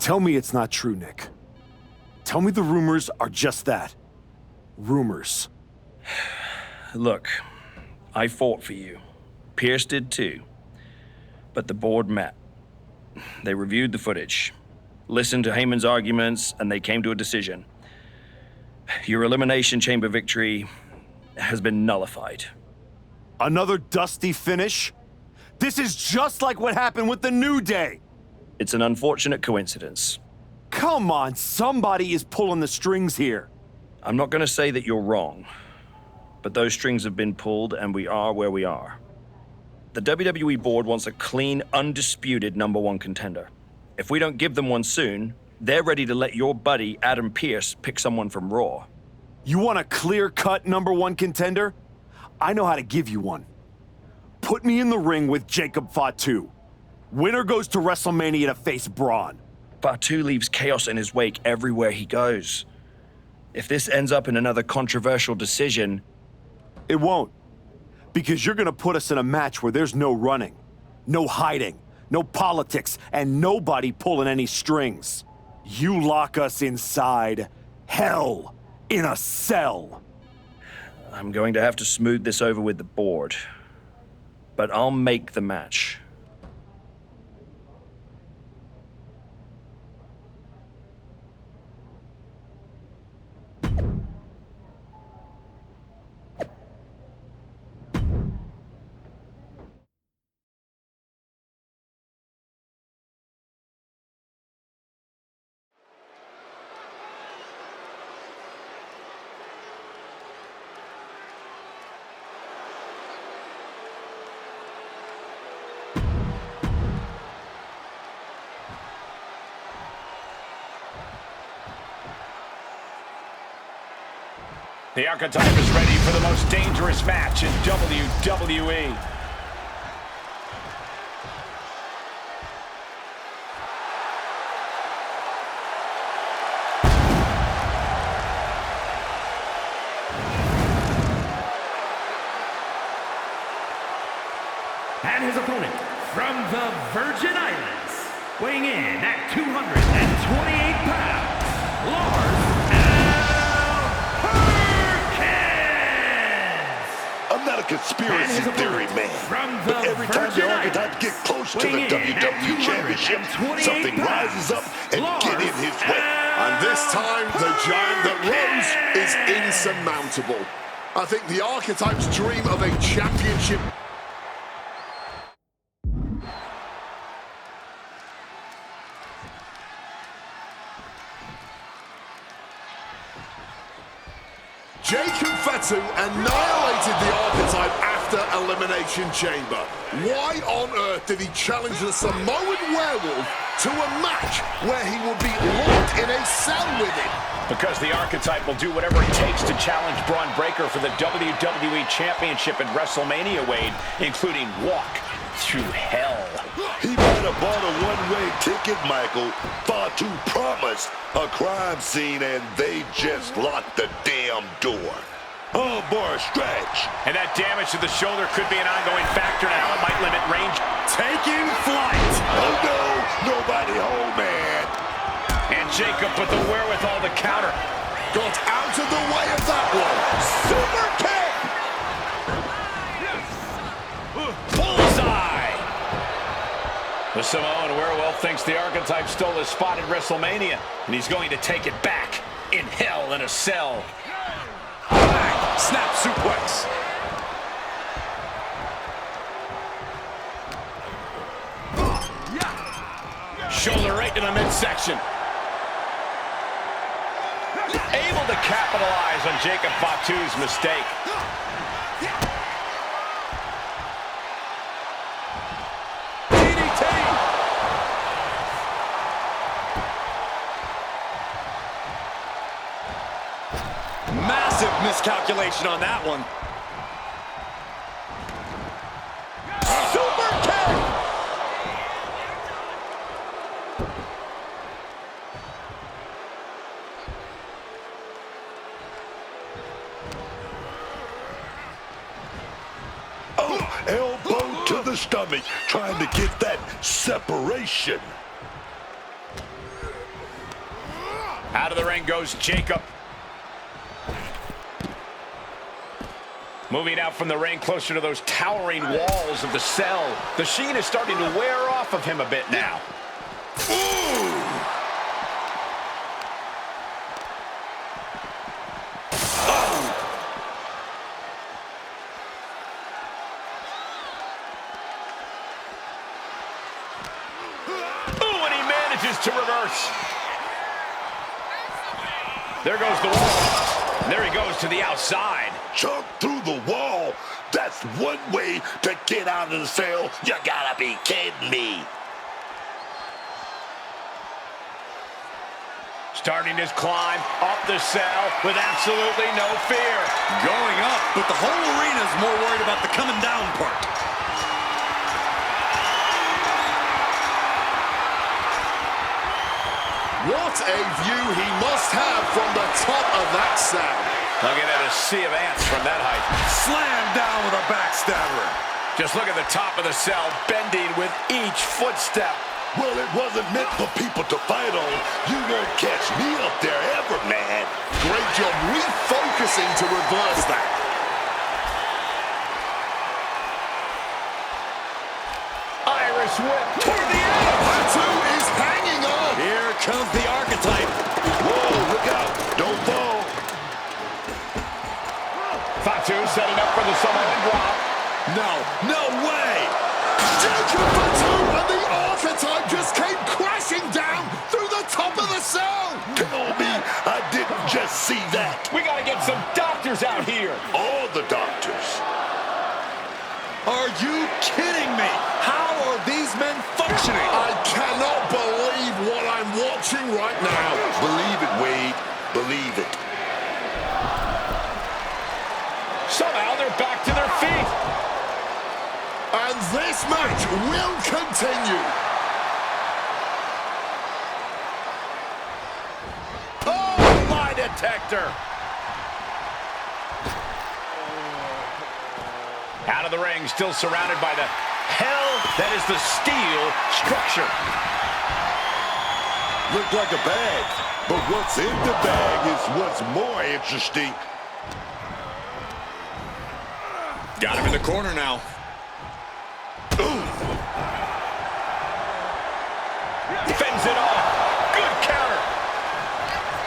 Tell me it's not true, Nick. Tell me the rumors are just that. Rumors. Look, I fought for you. Pierce did too. But the board met. They reviewed the footage, listened to Heyman's arguments, and they came to a decision. Your Elimination Chamber victory has been nullified. Another dusty finish? This is just like what happened with the New Day. It's an unfortunate coincidence. Come on, somebody is pulling the strings here. I'm not going to say that you're wrong, but those strings have been pulled and we are where we are. The WWE board wants a clean, undisputed #1 contender. If we don't give them one soon, they're ready to let your buddy Adam Pearce pick someone from Raw. You want a clear-cut #1 contender? I know how to give you one. Put me in the ring with Jacob Fatu. Winner goes to WrestleMania to face Braun. Fatu leaves chaos in his wake everywhere he goes. If this ends up in another controversial decision... It won't. Because you're gonna put us in a match where there's no running, no hiding, no politics, and nobody pulling any strings. You lock us inside hell in a cell. I'm going to have to smooth this over with the board. But I'll make the match. The Archetype is ready for the most dangerous match in WWE. And his opponent from the Virgin Islands, weighing in at 228 pounds, Lurch I'm not a conspiracy theory man, but every time the Archetype get close to the WWE Championship, something rises up and get in his way. And this time, the giant that rose is insurmountable. I think the Archetype's dream of a championship... Jacob Fatu annihilated the Archetype after Elimination Chamber. Why on earth did he challenge the Samoan Werewolf to a match where he will be locked in a cell with him? Because the Archetype will do whatever it takes to challenge Braun Breaker for the WWE Championship at WrestleMania, Wade, including walk through hell. He might have bought a one-way ticket, Michael. Fatu promised a crime scene, and they just locked the damn door. Oh, boy, stretch. And that damage to the shoulder could be an ongoing factor now. It might limit range. Taking flight. Oh, no, nobody home, man. And Jacob with the wherewithal to counter. Got out of the way of that one. Super kick. Bullseye. The Samoan Werewolf thinks the Archetype stole his spot at WrestleMania, and he's going to take it back in Hell in a Cell. Snap suplex. Shoulder right to the midsection. Able to capitalize on Jacob Fatu's mistake. DDT. Massive miscalculation on that one. Super kick. Oh, elbow to the stomach, trying to get that separation. Out of the ring goes Jacob. Moving out from the ring closer to those towering walls of the cell. The sheen is starting to wear off of him a bit now. Ooh! Ooh, and he manages to reverse. There goes the wall. There he goes to the outside. Jump through the wall. That's one way to get out of the cell. You gotta be kidding me. Starting his climb up the cell with absolutely no fear. Going up, but the whole arena's more worried about the coming down part. What a view he must have from the top of that cell. Looking at a sea of ants from that height. Slam down with a backstabber. Just look at the top of the cell, bending with each footstep. Well, it wasn't meant for people to fight on. You won't catch me up there ever, man. Great job refocusing to reverse that. Irish whip toward the end. Fatu is hanging on. Here comes the archetype. Whoa, look out. Don't fall. Fatu setting up for the Samoan drop. No way. Jacob Fatu and the archetype just came crashing down through the top of the cell. Tell me I didn't just see that. We got to get some doctors out here. All the doctors. Are you kidding me? How are these men functioning? I cannot believe what I'm watching right now. Believe it, Wade. Believe it. Somehow they're back to their feet. And this match will continue. Oh, lie detector. Out of the ring, still surrounded by the hell that is the steel structure. Looked like a bag, but what's in the bag is what's more interesting. Got him in the corner now. Fends it off. Good counter.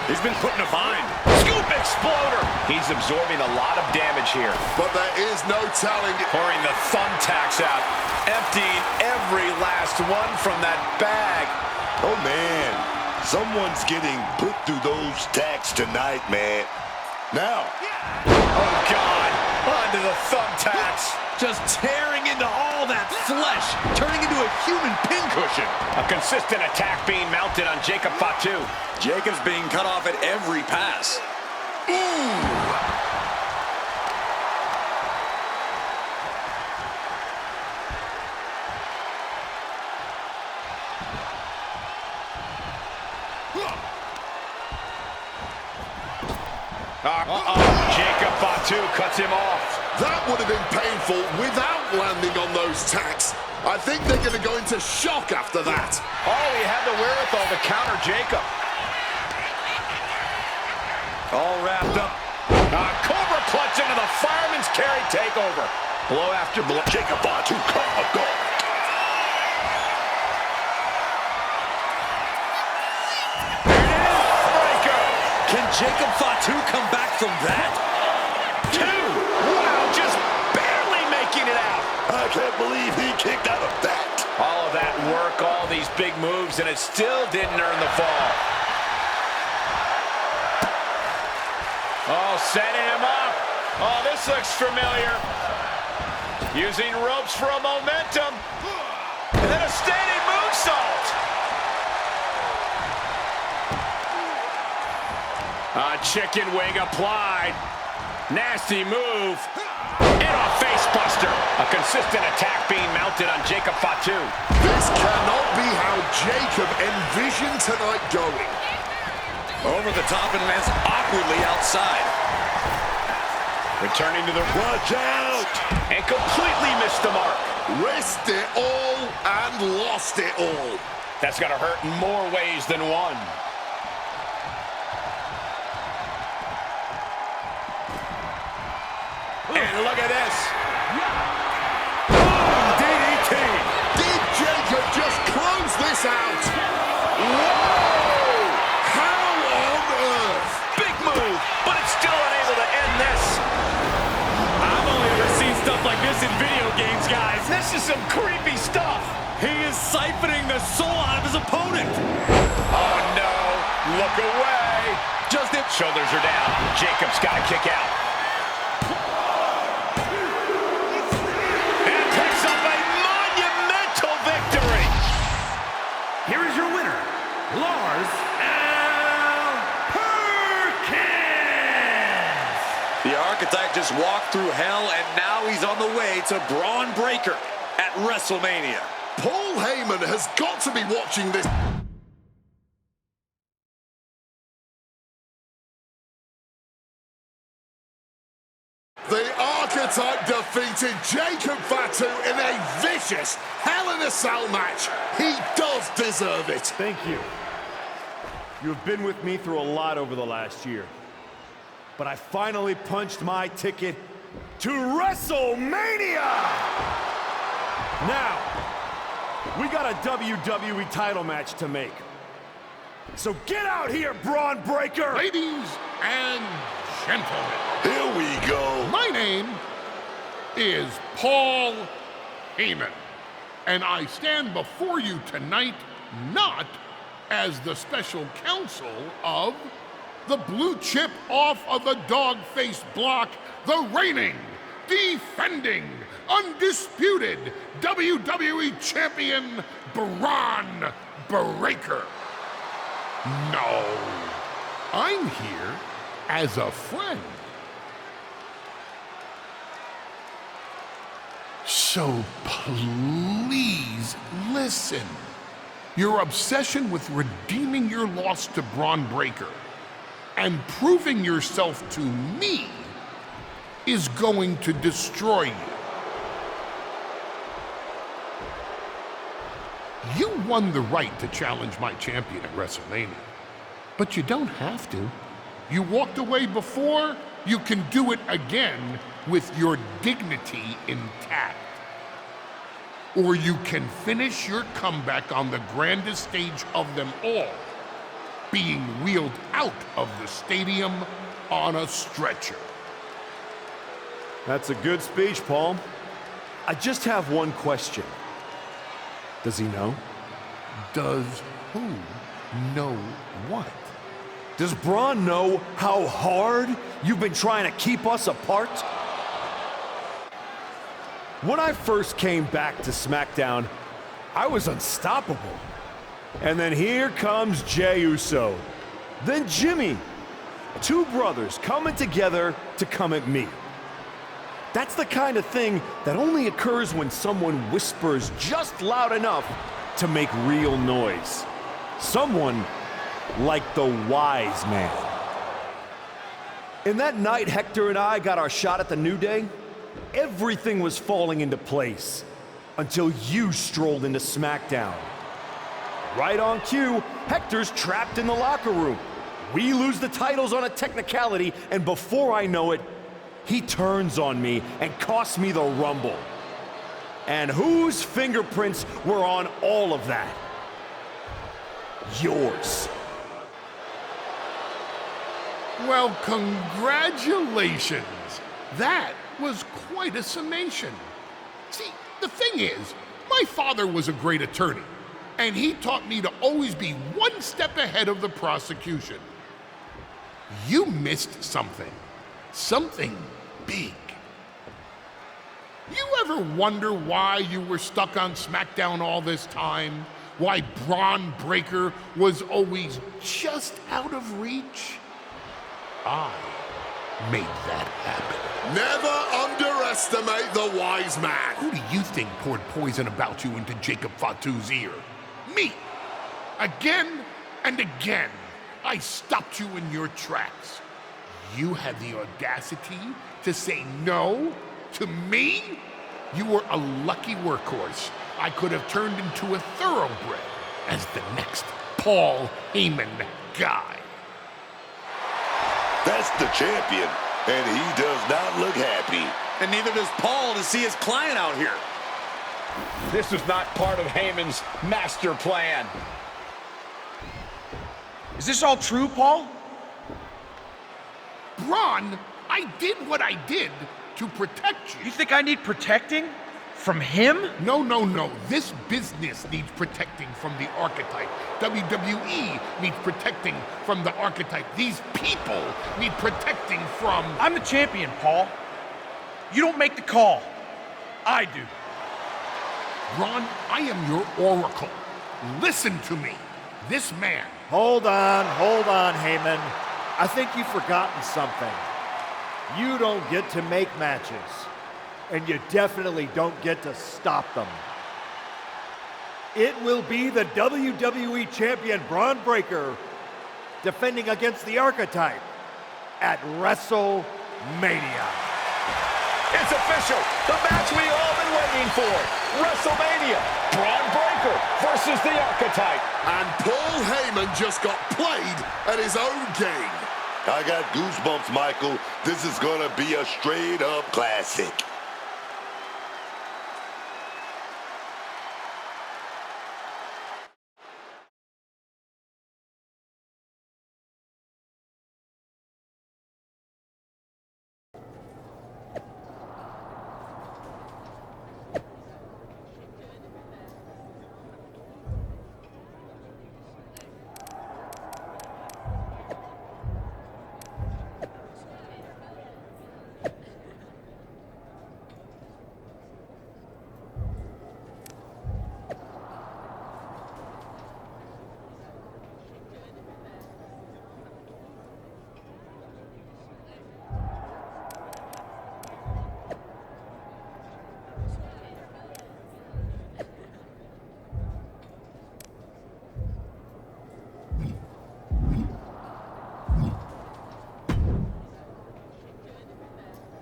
He's been put in a bind. Scoop exploder. He's absorbing a lot of damage here. But there is no telling. Pouring the thumbtacks out. Emptying every last one from that bag. Oh, man. Someone's getting put through those tacks tonight, man. Now. Oh, God. Onto the thumbtacks. Just tearing into all that flesh, turning into a human pincushion. A consistent attack being mounted on Jacob Fatu. Jacob's being cut off at every pass. Jacob Fatu cuts him off. That would have been painful without landing on those tacks. I think they're going to go into shock after that. Oh, he had the wherewithal to counter Jacob. All wrapped up. Cobra clutch into the fireman's carry takeover. Blow after blow. Jacob Fatu, come go. Can Jacob Fatu come back from that? Two. Wow, just barely making it out. I can't believe he kicked out of that. All of that work, all these big moves, and it still didn't earn the fall. Oh, setting him up. Oh, this looks familiar. Using ropes for a momentum. And then a standing moonsault. Chicken wing applied. Nasty move. And a face buster. A consistent attack being mounted on Jacob Fatu. This cannot be how Jacob envisioned tonight going. Over the top and lands awkwardly outside. Returning to the... Watch out! And completely missed the mark. Risked it all and lost it all. That's going to hurt in more ways than one. And look at this. DDT. Did Jacob just close this out? Whoa! How on earth? Big move, but it's still unable to end this. I've only ever seen stuff like this in video games, guys. This is some creepy stuff. He is siphoning the soul out of his opponent. Oh, no. Look away. Just it. Shoulders are down. Jacob's got to kick out. And picks up a monumental victory. Here is your winner, Lurch Lerkins. The archetype just walked through hell, and now he's on the way to Braun Breaker at WrestleMania. Paul Heyman has got to be watching this. The archetype defeated Jacob Fatu in a vicious Hell in a Cell match. He does deserve it. Thank you. You have been with me through a lot over the last year. But I finally punched my ticket to WrestleMania! Now, we got a WWE title match to make. So get out here, Braun Breaker! Ladies and gentlemen, Here we go. my name is Paul Heyman, and I stand before you tonight not as the special counsel of the blue chip off of the dog-faced block, the reigning, defending, undisputed WWE Champion, Braun Breaker. No, I'm here as a friend. So please listen. Your obsession with redeeming your loss to Braun Breaker and proving yourself to me is going to destroy you. You won the right to challenge my champion at WrestleMania, but you don't have to. You walked away before, you can do it again with your dignity intact. Or you can finish your comeback on the grandest stage of them all, being wheeled out of the stadium on a stretcher. That's a good speech, Paul. I just have one question. Does he know? Does who know what? Does Braun know how hard you've been trying to keep us apart? When I first came back to SmackDown, I was unstoppable. And then here comes Jey Uso. Then Jimmy. Two brothers coming together to come at me. That's the kind of thing that only occurs when someone whispers just loud enough to make real noise. Someone like the wise man. And that night Hector and I got our shot at the New Day, everything was falling into place until you strolled into SmackDown. Right on cue, Hector's trapped in the locker room. We lose the titles on a technicality, and before I know it, he turns on me and costs me the Rumble. And whose fingerprints were on all of that? Yours. Well, congratulations. That was quite a summation. See, the thing is, my father was a great attorney, and he taught me to always be one step ahead of the prosecution. You missed something. Something big. You ever wonder why you were stuck on SmackDown all this time? Why Braun Breaker was always just out of reach? I made that happen. Never underestimate the wise man. Who do you think poured poison about you into Jacob Fatu's ear? Me. Again and again, I stopped you in your tracks. You had the audacity to say no to me? You were a lucky workhorse. I could have turned into a thoroughbred as the next Paul Heyman guy. That's the champion, and he does not look happy. And neither does Paul to see his client out here. This was not part of Heyman's master plan. Is this all true, Paul? Braun, I did what I did to protect you. You think I need protecting? From him? No. This business needs protecting from the archetype. WWE needs protecting from the archetype. These people need protecting from... I'm the champion, Paul. You don't make the call. I do. Braun, I am your oracle. Listen to me. This man... Hold on, Heyman. I think you've forgotten something. You don't get to make matches. And you definitely don't get to stop them. It will be the WWE Champion Braun Breaker defending against the Archetype at WrestleMania. It's official. The match we all been waiting for. WrestleMania. Braun Breaker versus the Archetype. And Paul Heyman just got played at his own game. I got goosebumps, Michael. This is gonna be a straight-up classic.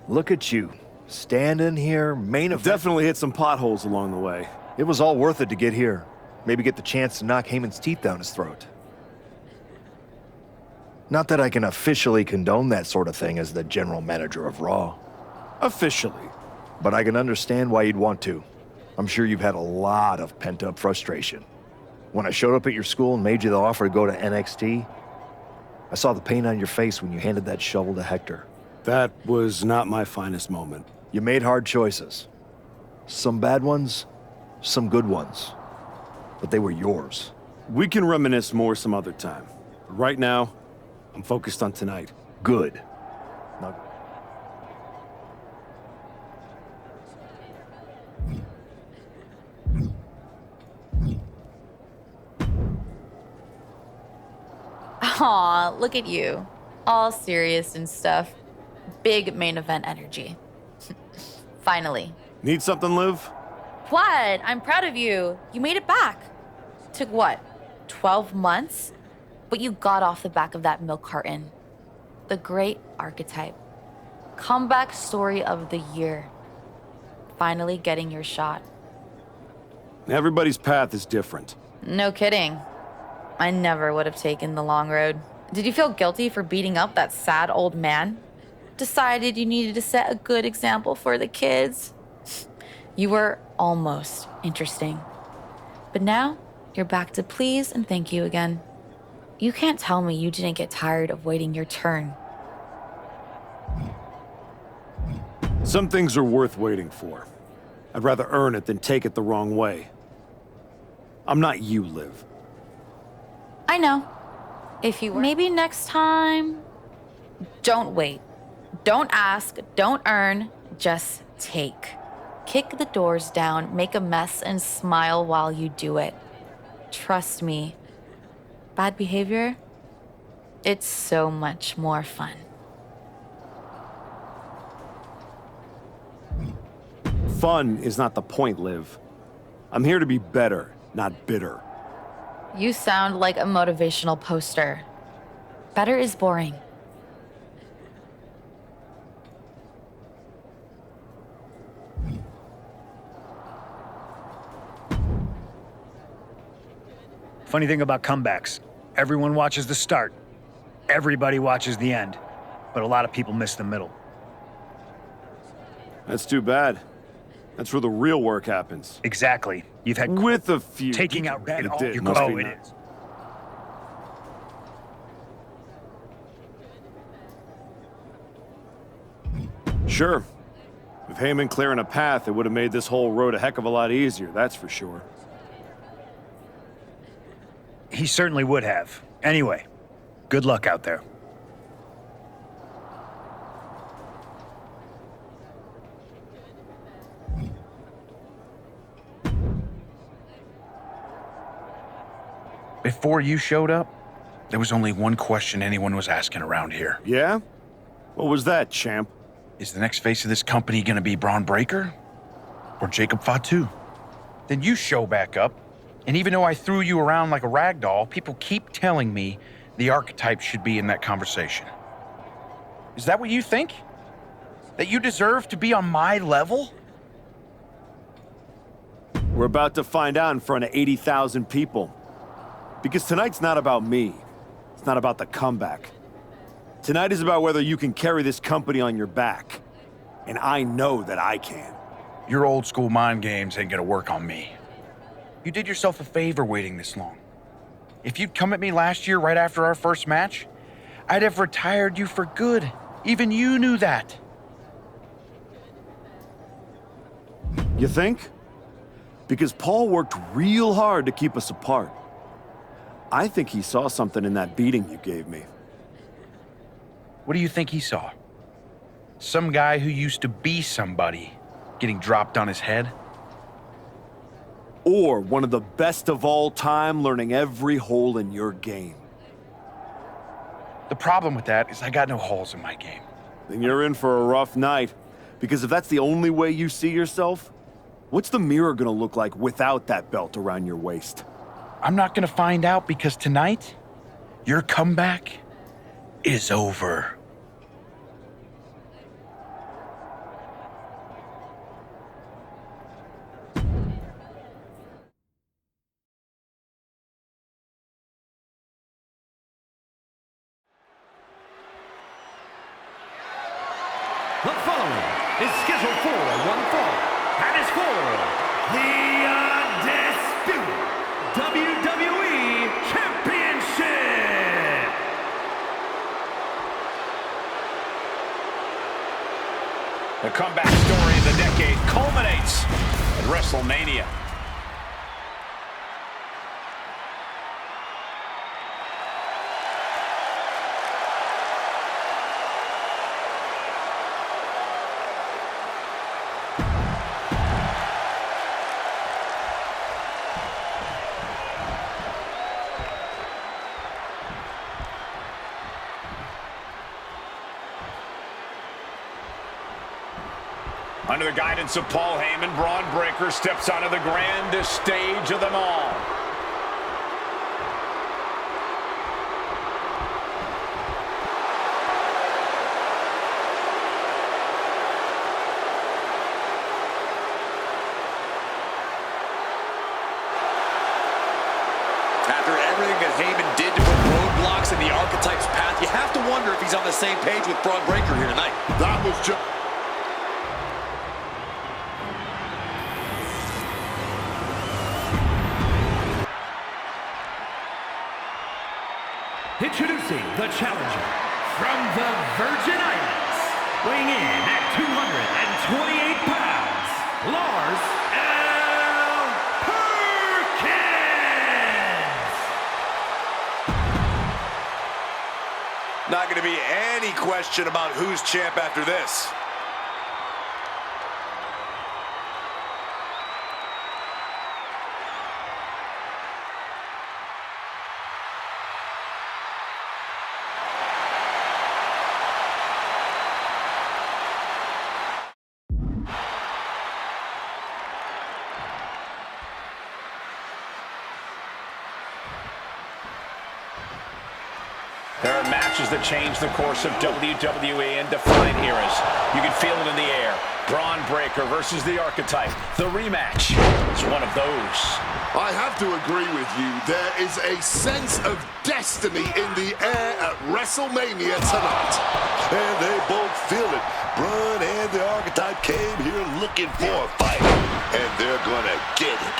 Look at you, standing here, main event. Definitely hit some potholes along the way. It was all worth it to get here. Maybe get the chance to knock Heyman's teeth down his throat. Not that I can officially condone that sort of thing as the general manager of Raw. Officially. But I can understand why you'd want to. I'm sure you've had a lot of pent-up frustration. When I showed up at your school and made you the offer to go to NXT, I saw the pain on your face when you handed that shovel to Hector. That was not my finest moment. You made hard choices. Some bad ones, some good ones. But they were yours. We can reminisce more some other time. But right now, I'm focused on tonight. Good. Now, Aw, look at you. All serious and stuff. Big main event energy. Finally. Need something, Liv? What? I'm proud of you. You made it back. Took what? 12 months? But you got off the back of that milk carton. The great archetype. Comeback story of the year. Finally getting your shot. Everybody's path is different. No kidding. I never would have taken the long road. Did you feel guilty for beating up that sad old man? Decided you needed to set a good example for the kids? You were almost interesting. But now, you're back to please and thank you again. You can't tell me you didn't get tired of waiting your turn. Some things are worth waiting for. I'd rather earn it than take it the wrong way. I'm not you, Liv. I know. If you were... Maybe next time... Don't wait. Don't ask, don't earn, just take. Kick the doors down, make a mess, and smile while you do it. Trust me. Bad behavior? It's so much more fun. Fun is not the point, Liv. I'm here to be better, not bitter. You sound like a motivational poster. Better is boring. Funny thing about comebacks, everyone watches the start. Everybody watches the end. But a lot of people miss the middle. That's too bad. That's where the real work happens. Exactly. You've had With a few... taking out bad. It did. You're Must oh, be it not. is. Sure. With Heyman clearing a path, it would have made this whole road a heck of a lot easier, that's for sure. He certainly would have. Anyway, good luck out there. Before you showed up, there was only one question anyone was asking around here. Yeah? What was that, champ? Is the next face of this company gonna be Braun Breaker or Jacob Fatu? Then you show back up, and even though I threw you around like a rag doll, people keep telling me the archetype should be in that conversation. Is that what you think? That you deserve to be on my level? We're about to find out in front of 80,000 people. Because tonight's not about me. It's not about the comeback. Tonight is about whether you can carry this company on your back. And I know that I can. Your old school mind games ain't gonna work on me. You did yourself a favor waiting this long. If you'd come at me last year right after our first match, I'd have retired you for good. Even you knew that. You think? Because Paul worked real hard to keep us apart. I think he saw something in that beating you gave me. What do you think he saw? Some guy who used to be somebody getting dropped on his head? Or one of the best of all time learning every hole in your game. The problem with that is I got no holes in my game. Then you're in for a rough night. Because if that's the only way you see yourself, what's the mirror gonna look like without that belt around your waist? I'm not gonna find out because tonight, your comeback is over. The following is scheduled for one fall, and is for the undisputed WWE Championship. The comeback story of the decade culminates at WrestleMania. Under the guidance of Paul Heyman, Braun Breaker steps onto the grandest stage of them all. After everything that Heyman did to put roadblocks in the Archetype's path, you have to wonder if he's on the same page with Braun Breaker here tonight. That was just... Introducing the challenger from the Virgin Islands, weighing in at 228 pounds, Lurch Lerkins. Not going to be any question about who's champ after this. There are matches that changed the course of WWE and define eras. You can feel it in the air. Braun Breaker versus the Archetype. The rematch is one of those. I have to agree with you. There is a sense of destiny in the air at WrestleMania tonight. And they both feel it. Braun and the Archetype came here looking for a fight, and they're gonna get it.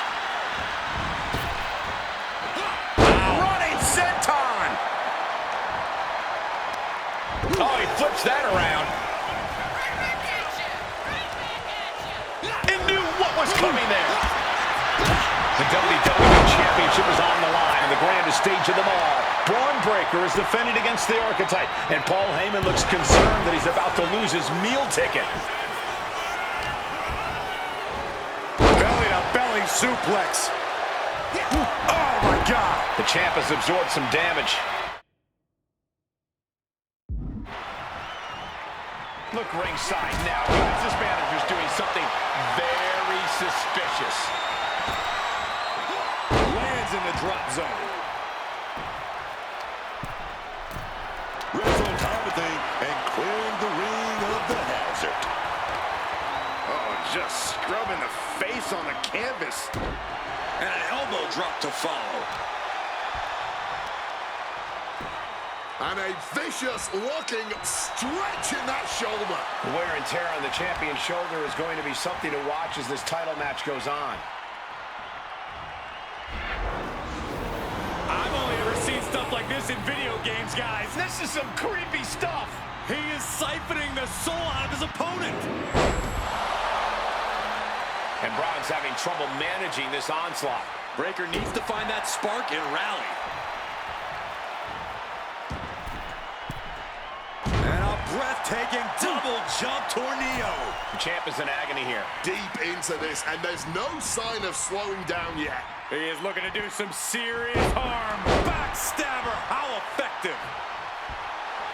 Running senton. Oh, he flips that around. And knew what was coming there. The WWE Championship is on the line in the grandest stage of them all. Braun Breaker is defending against the Archetype, and Paul Heyman looks concerned that he's about to lose his meal ticket. Belly-to-belly suplex. Oh, my God. The champ has absorbed some damage. Look ringside now, guys. This manager's doing something very suspicious. Lands in the drop zone. Ref's on top of thing and clearing the ring of the hazard. Oh, just scrubbing the face on the canvas. And an elbow drop to follow. And a vicious-looking stretch in that shoulder. The wear and tear on the champion's shoulder is going to be something to watch as this title match goes on. I've only ever seen stuff like this in video games, guys. This is some creepy stuff. He is siphoning the soul out of his opponent. And Braun's having trouble managing this onslaught. Breaker needs to find that spark and rally. And a breathtaking double jump tornado. The champ is in agony here. Deep into this, and there's no sign of slowing down yet. He is looking to do some serious harm. Backstabber, how effective.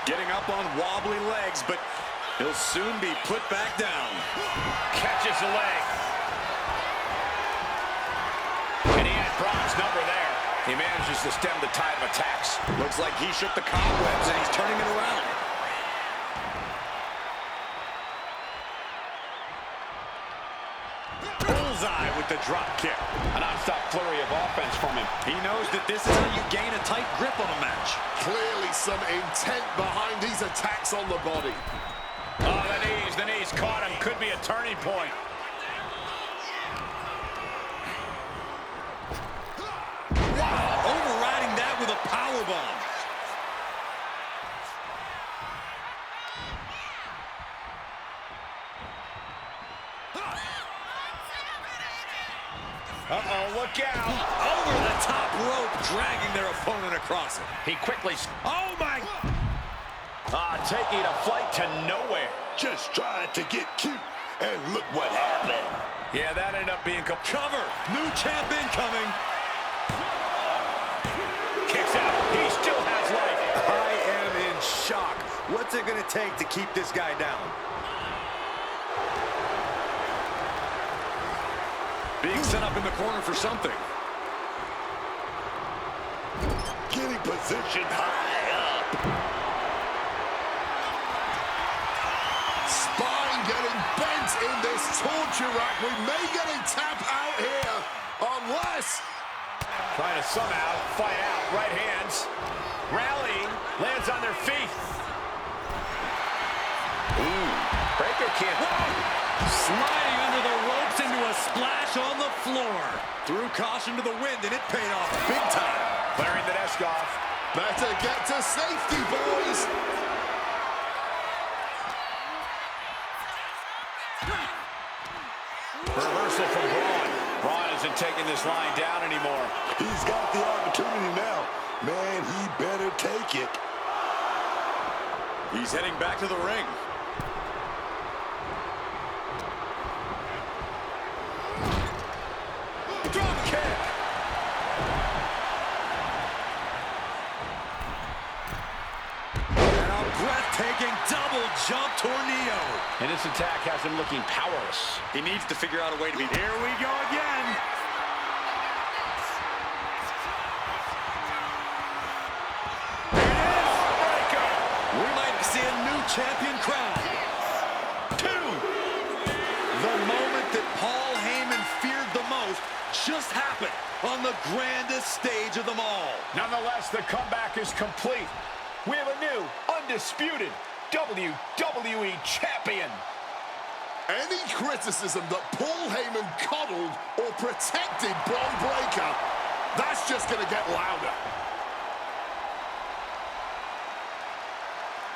Getting up on wobbly legs, but he'll soon be put back down. Catches a leg. And he had Braun's number there. He manages to stem the tide of attacks. Looks like he shook the cobwebs and he's turning it around. Bullseye with the drop kick. A non-stop flurry of offense from him. He knows that this is how you gain a tight grip on a match. Clearly some intent behind these attacks on the body. Oh, the knees caught him. Could be a turning point. Wow, overriding that with a powerbomb. Uh-oh, look out. Over the top rope, dragging their opponent across it. He quickly... Oh, my... taking a flight to nowhere. Just trying to get cute, and look what happened. Yeah, that ended up being... Cover. New champ incoming. Kicks out. He still has life. I am in shock. What's it going to take to keep this guy down? Being set up in the corner for something. Getting positioned high up. Spine getting bent in this torture rack. We may get a tap out here, unless... Trying to somehow fight out. Right hands. Rallying. Lands on their feet. Ooh. Breaker can't... Whoa! Sliding under the ropes into a splash on the floor. Threw caution to the wind, and it paid off big time. Clearing the desk off. Better get to safety, boys. Reversal from Braun. Braun isn't taking this line down anymore. He's got the opportunity now. Man, he better take it. He's heading back to the ring. Drop kick. And a breathtaking double jump tornado. And this attack has him looking powerless. He needs to figure out a way to be... Here we go again. There it is. Champion crown. 2. The moment that Paul Heyman feared the most just happened on the grandest stage of them all. Nonetheless, the comeback is complete. We have a new, undisputed WWE Champion. Any criticism that Paul Heyman coddled or protected Bron Breakker, that's just going to get louder.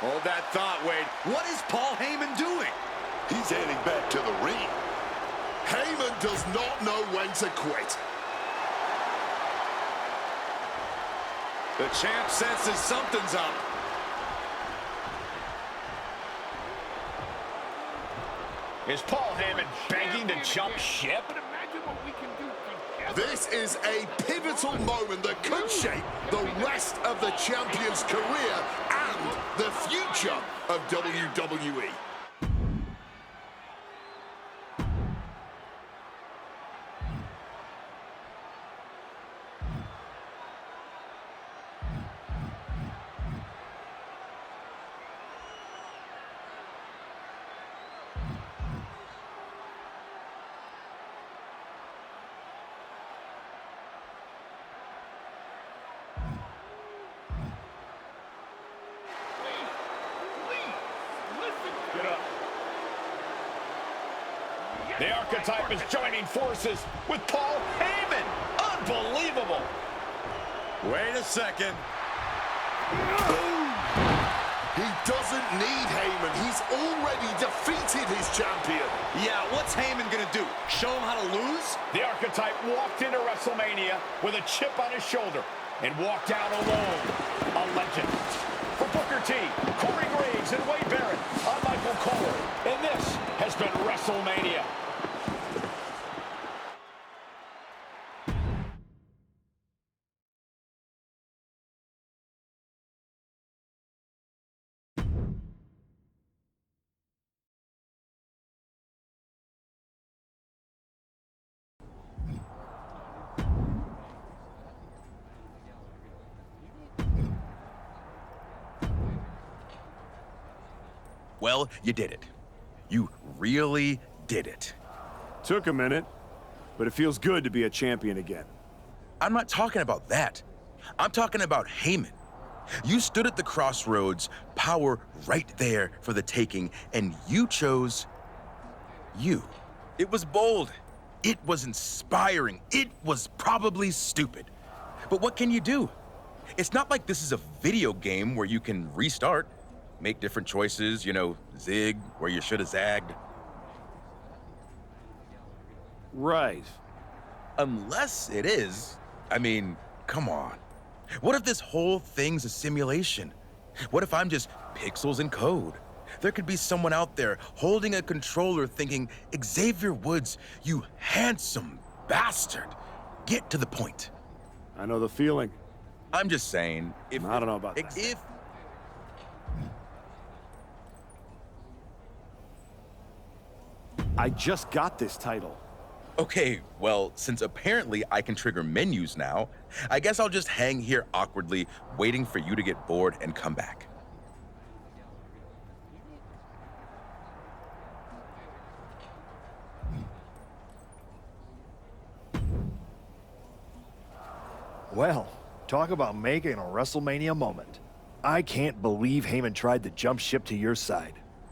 Hold that thought, Wade. What is Paul Heyman doing? He's heading back to the ring. Heyman does not know when to quit. The champ senses something's up. Is Paul Heyman begging to jump ship? This is a pivotal moment that could shape the rest of the champion's career and the future of WWE. The archetype is joining forces with Paul Heyman. Unbelievable. Wait a second. He doesn't need Heyman. He's already defeated his champion. Yeah, what's Heyman gonna do? Show him how to lose? The archetype walked into WrestleMania with a chip on his shoulder and walked out alone. A legend. For Booker T, Corey Graves, and Wade Barrett, I'm Michael Cole, and this has been WrestleMania. Well, you did it. You really did it. Took a minute, but it feels good to be a champion again. I'm not talking about that. I'm talking about Heyman. You stood at the crossroads, power right there for the taking, and you chose you. It was bold. It was inspiring. It was probably stupid. But what can you do? It's not like this is a video game where you can restart, make different choices, zig where you should have zagged. Right. Unless it is. I mean, come on. What if this whole thing's a simulation? What if I'm just pixels and code? There could be someone out there holding a controller thinking, Xavier Woods, you handsome bastard. Get to the point. I know the feeling. I'm just saying, if I don't know about that. If I just got this title. Okay, well, since apparently I can trigger menus now, I guess I'll just hang here awkwardly, waiting for you to get bored and come back. Well, talk about making a WrestleMania moment. I can't believe Heyman tried to jump ship to your side.